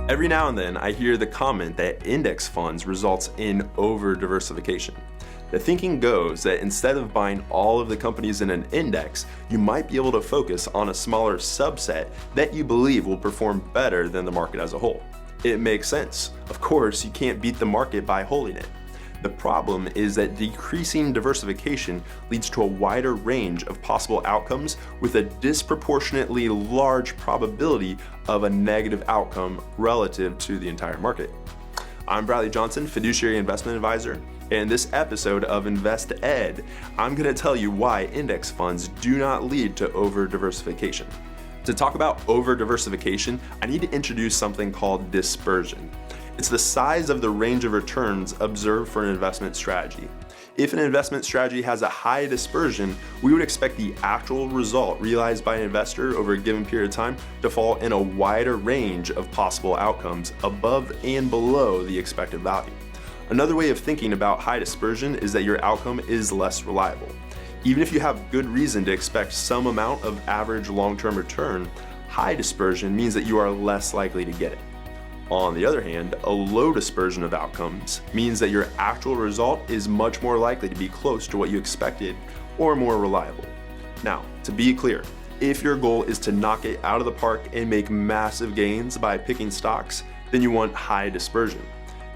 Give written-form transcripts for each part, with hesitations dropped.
Every now and then, I hear the comment that index funds results in over-diversification. The thinking goes that instead of buying all of the companies in an index, you might be able to focus on a smaller subset that you believe will perform better than the market as a whole. It makes sense. Of course, you can't beat the market by holding it. The problem is that decreasing diversification leads to a wider range of possible outcomes with a disproportionately large probability of a negative outcome relative to the entire market. I'm Bradley Johnson, fiduciary investment advisor, and in this episode of Invest Ed, I'm going to tell you why index funds do not lead to over-diversification. To talk about over-diversification, I need to introduce something called dispersion. It's the size of the range of returns observed for an investment strategy. If an investment strategy has a high dispersion, we would expect the actual result realized by an investor over a given period of time to fall in a wider range of possible outcomes above and below the expected value. Another way of thinking about high dispersion is that your outcome is less reliable. Even if you have good reason to expect some amount of average long-term return, high dispersion means that you are less likely to get it. On the other hand, a low dispersion of outcomes means that your actual result is much more likely to be close to what you expected or more reliable. Now, to be clear, if your goal is to knock it out of the park and make massive gains by picking stocks, then you want high dispersion.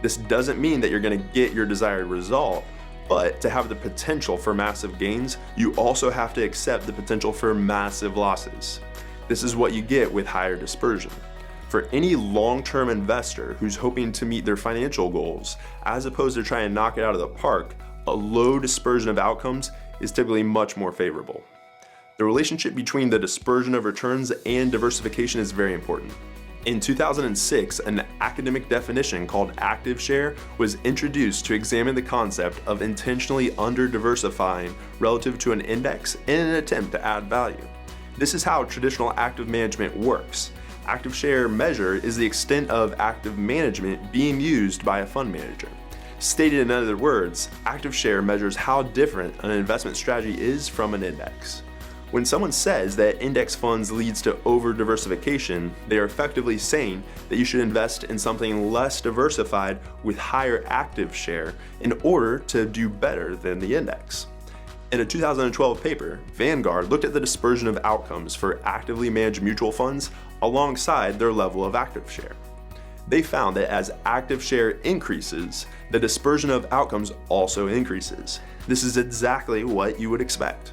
This doesn't mean that you're going to get your desired result, but to have the potential for massive gains, you also have to accept the potential for massive losses. This is what you get with higher dispersion. For any long-term investor who's hoping to meet their financial goals, as opposed to trying to knock it out of the park, a low dispersion of outcomes is typically much more favorable. The relationship between the dispersion of returns and diversification is very important. In 2006, an academic definition called active share was introduced to examine the concept of intentionally under-diversifying relative to an index in an attempt to add value. This is how traditional active management works. Active share measure is the extent of active management being used by a fund manager. Stated in other words, active share measures how different an investment strategy is from an index. When someone says that index funds leads to over-diversification, they are effectively saying that you should invest in something less diversified with higher active share in order to do better than the index. In a 2012 paper, Vanguard looked at the dispersion of outcomes for actively managed mutual funds alongside their level of active share. They found that as active share increases, the dispersion of outcomes also increases. This is exactly what you would expect.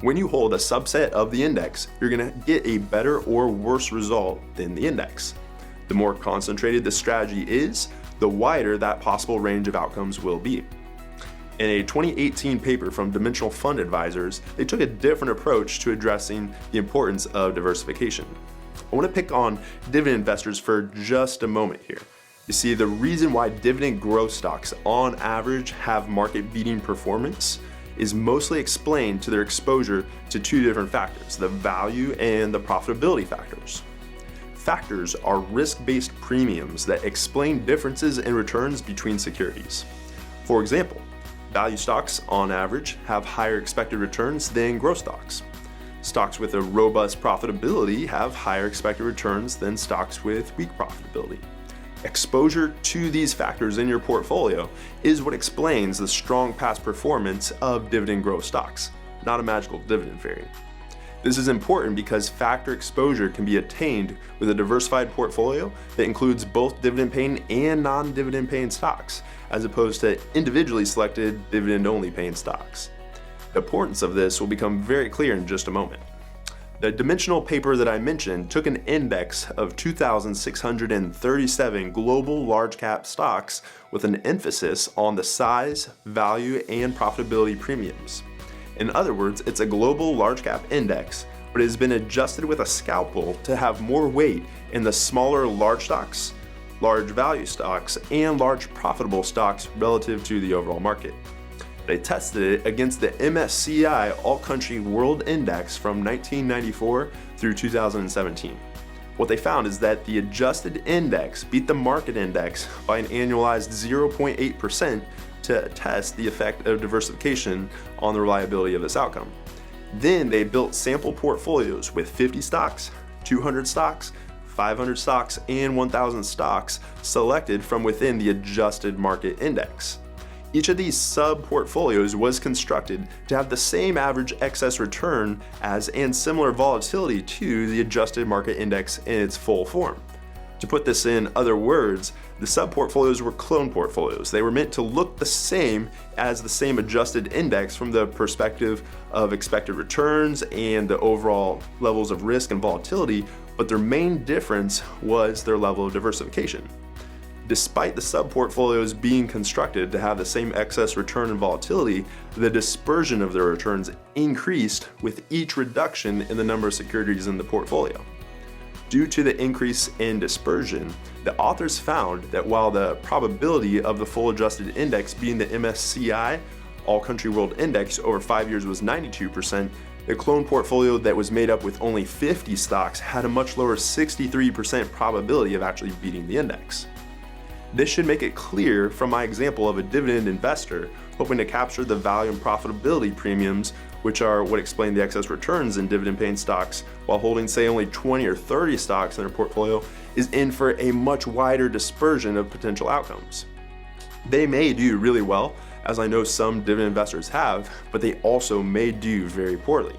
When you hold a subset of the index, you're going to get a better or worse result than the index. The more concentrated the strategy is, the wider that possible range of outcomes will be. In a 2018 paper from Dimensional Fund Advisors, they took a different approach to addressing the importance of diversification. I want to pick on dividend investors for just a moment here. You see, the reason why dividend growth stocks on average have market-beating performance is mostly explained to their exposure to two different factors, the value and the profitability factors. Factors are risk-based premiums that explain differences in returns between securities. For example, value stocks, on average, have higher expected returns than growth stocks. Stocks with a robust profitability have higher expected returns than stocks with weak profitability. Exposure to these factors in your portfolio is what explains the strong past performance of dividend growth stocks, not a magical dividend fairy. This is important because factor exposure can be attained with a diversified portfolio that includes both dividend-paying and non-dividend-paying stocks, as opposed to individually selected dividend-only paying stocks. The importance of this will become very clear in just a moment. The dimensional paper that I mentioned took an index of 2,637 global large-cap stocks with an emphasis on the size, value, and profitability premiums. In other words, it's a global large cap index, but it has been adjusted with a scalpel to have more weight in the smaller large stocks, large value stocks, and large profitable stocks relative to the overall market. They tested it against the MSCI All Country World Index from 1994 through 2017. What they found is that the adjusted index beat the market index by an annualized 0.8% to test the effect of diversification on the reliability of this outcome. Then they built sample portfolios with 50 stocks, 200 stocks, 500 stocks and 1,000 stocks selected from within the adjusted market index. Each of these sub-portfolios was constructed to have the same average excess return as and similar volatility to the adjusted market index in its full form. To put this in other words, the sub-portfolios were clone portfolios. They were meant to look the same as the same adjusted index from the perspective of expected returns and the overall levels of risk and volatility, but their main difference was their level of diversification. Despite the sub-portfolios being constructed to have the same excess return and volatility, the dispersion of their returns increased with each reduction in the number of securities in the portfolio. Due to the increase in dispersion, the authors found that while the probability of the full adjusted index being the MSCI All Country World Index over 5 years was 92%, the clone portfolio that was made up with only 50 stocks had a much lower 63% probability of actually beating the index. This should make it clear from my example of a dividend investor hoping to capture the value and profitability premiums, which are what explain the excess returns in dividend-paying stocks, while holding, say, only 20 or 30 stocks in their portfolio, is in for a much wider dispersion of potential outcomes. They may do really well, as I know some dividend investors have, but they also may do very poorly.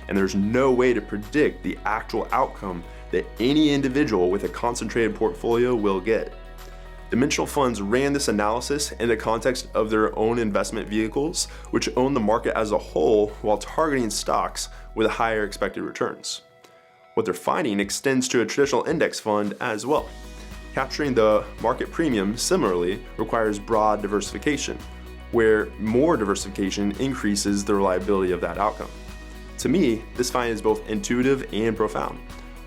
And there's no way to predict the actual outcome that any individual with a concentrated portfolio will get. Dimensional funds ran this analysis in the context of their own investment vehicles, which own the market as a whole while targeting stocks with higher expected returns. What they're finding extends to a traditional index fund as well. Capturing the market premium similarly requires broad diversification, where more diversification increases the reliability of that outcome. To me, this finding is both intuitive and profound.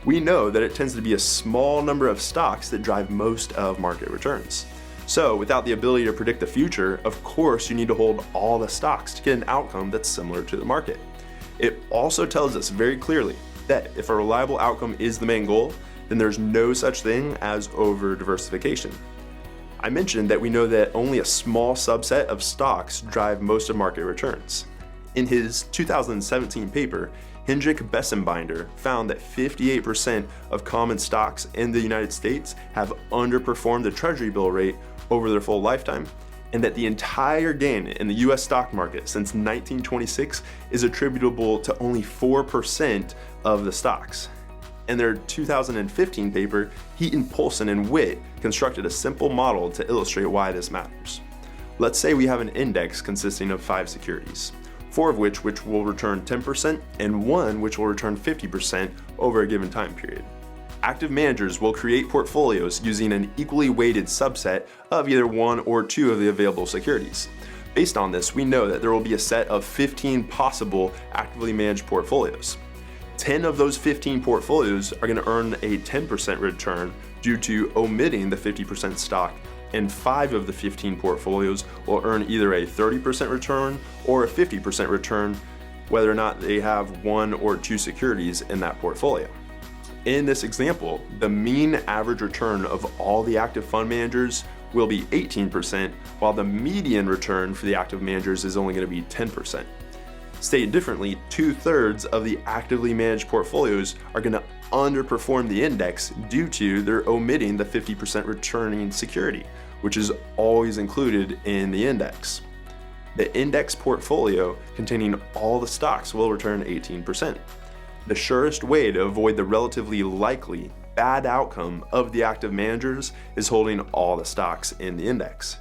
We know that it tends to be a small number of stocks that drive most of market returns. So without the ability to predict the future, of course you need to hold all the stocks to get an outcome that's similar to the market. It also tells us very clearly that if a reliable outcome is the main goal, then there's no such thing as over-diversification. I mentioned that we know that only a small subset of stocks drive most of market returns. In his 2017 paper, Hendrik Bessenbinder found that 58% of common stocks in the United States have underperformed the Treasury bill rate over their full lifetime, and that the entire gain in the US stock market since 1926 is attributable to only 4% of the stocks. In their 2015 paper, Heaton, Poulsen, and Witt constructed a simple model to illustrate why this matters. Let's say we have an index consisting of 5 securities. 4 of which will return 10% and 1 which will return 50% over a given time period. Active managers will create portfolios using an equally weighted subset of either 1 or 2 of the available securities. Based on this, we know that there will be a set of 15 possible actively managed portfolios. 10 of those 15 portfolios are going to earn a 10% return due to omitting the 50% stock, and 5 of the 15 portfolios will earn either a 30% return or a 50% return, whether or not they have 1 or 2 securities in that portfolio. In this example, the mean average return of all the active fund managers will be 18%, while the median return for the active managers is only going to be 10%. Stated differently, 2/3 of the actively managed portfolios are going to underperform the index due to their omitting the 50% returning security, which is always included in the index. The index portfolio containing all the stocks will return 18%. The surest way to avoid the relatively likely bad outcome of the active managers is holding all the stocks in the index.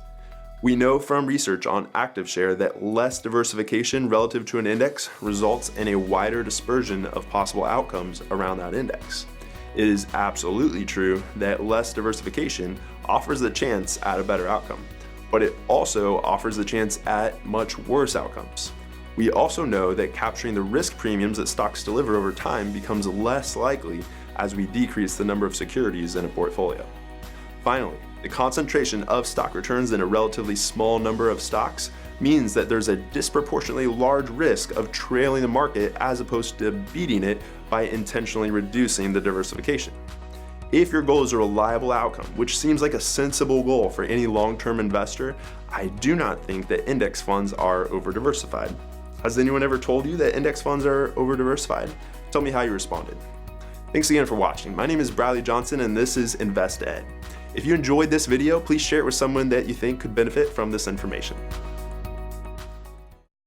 We know from research on ActiveShare that less diversification relative to an index results in a wider dispersion of possible outcomes around that index. It is absolutely true that less diversification offers the chance at a better outcome, but it also offers the chance at much worse outcomes. We also know that capturing the risk premiums that stocks deliver over time becomes less likely as we decrease the number of securities in a portfolio. Finally, the concentration of stock returns in a relatively small number of stocks means that there's a disproportionately large risk of trailing the market as opposed to beating it by intentionally reducing the diversification. If your goal is a reliable outcome, which seems like a sensible goal for any long-term investor, I do not think that index funds are over-diversified. Has anyone ever told you that index funds are over-diversified? Tell me how you responded. Thanks again for watching. My name is Bradley Johnson and this is Invest Ed. If you enjoyed this video, please share it with someone that you think could benefit from this information.